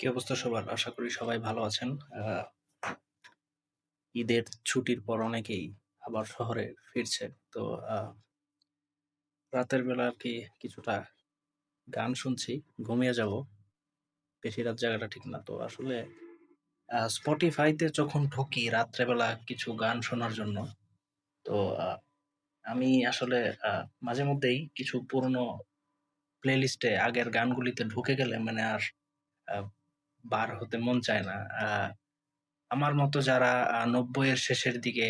কি অবস্থা সবার? আশা করি সবাই ভালো আছেন। আ ঈদের ছুটির পর অনেকেই আবার শহরে ফিরছে। তো আ রাতের বেলা আরকি কিছুটা গান শুনছি, ঘুমিয়ে যাবো। বেশি রাত জাগাটা ঠিক না। তো আসলে Spotify তে যখন ঢুকি রাত্রেবেলা কিছু গান শোনার জন্য, তো আ আমি আসলে আ মাঝেমধ্যেই কিছু পুরনো প্লেলিস্টে আগের গানগুলিতে ঢুকে গেলে মানে আর আ বার হতে মন চায় না। আ আমার মতো যারা ৯০ এর শেষের দিকে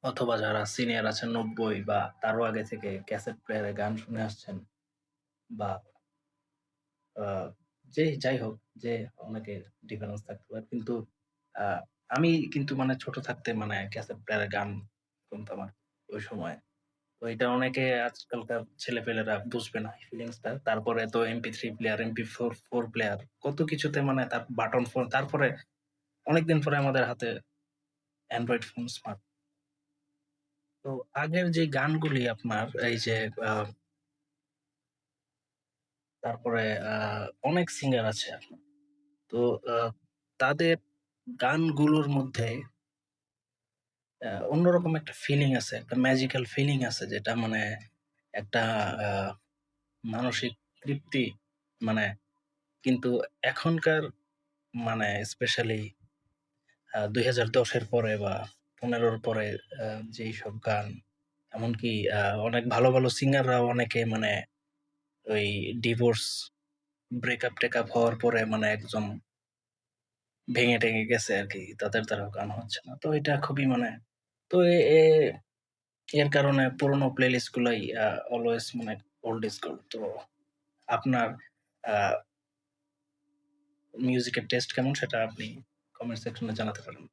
অথবা যারা সিনিয়র আছেন ৯০ বা তারও আগে থেকে ক্যাসেট প্লেয়ারে গান শুনে আসছেন বা আ যাই হোক যে অনেকের ডিফারেন্স থাকতে পারে। কিন্তু আ আমি কিন্তু মানে ছোট থাকতে মানে ক্যাসেট প্লেয়ারে গান শুনতাম ওই সময়ে। তো এটা অনেকে আজকালকার ছেলেপেলেরা বুঝবে না এই ফিলিংসটা। তারপরে তো MP3 প্লেয়ার, MP4 প্লেয়ার কত কিছুতে মানে তার বাটন ফোন তারপরে অনেকদিন পরে আমাদের হাতে অ্যান্ড্রয়েড ফোন স্মার্ট। তো আগের যে গানগুলি আপনার এই যে আ তারপরে আ অনেক সিঙ্গার আছে আপনার। তো আ তাদের গানগুলোর মধ্যে অন্যরকম একটা ফিলিং আছে, একটা ম্যাজিক্যাল ফিলিং আছে যেটা মানে একটা আ মানসিক তৃপ্তি মানে কিন্তু এখনকার মানে স্পেশালি ২০১০ এর পরে বা ১৫ র পরে আ যেইসব গান এমনকি অনেক ভালো সিঙ্গাররাও অনেকে মানে ওই ডিভোর্স, ব্রেকআপ-টেকআপ হওয়ার পরে মানে একদম ভেঙে-টেঙে গেছে আরকি। তাদের দ্বারাও গান হচ্ছে না। তো এটা খুবই মানে তো এ এ এর কারণে পুরোনো প্লেলিস্ট গুলাই অলওয়েজ মানে ওল্ড ইজ গোল্ড। তো আপনার আ মিউজিকের টেস্ট কেমন সেটা আপনি কমেন্ট সেকশনে জানাতে পারেন।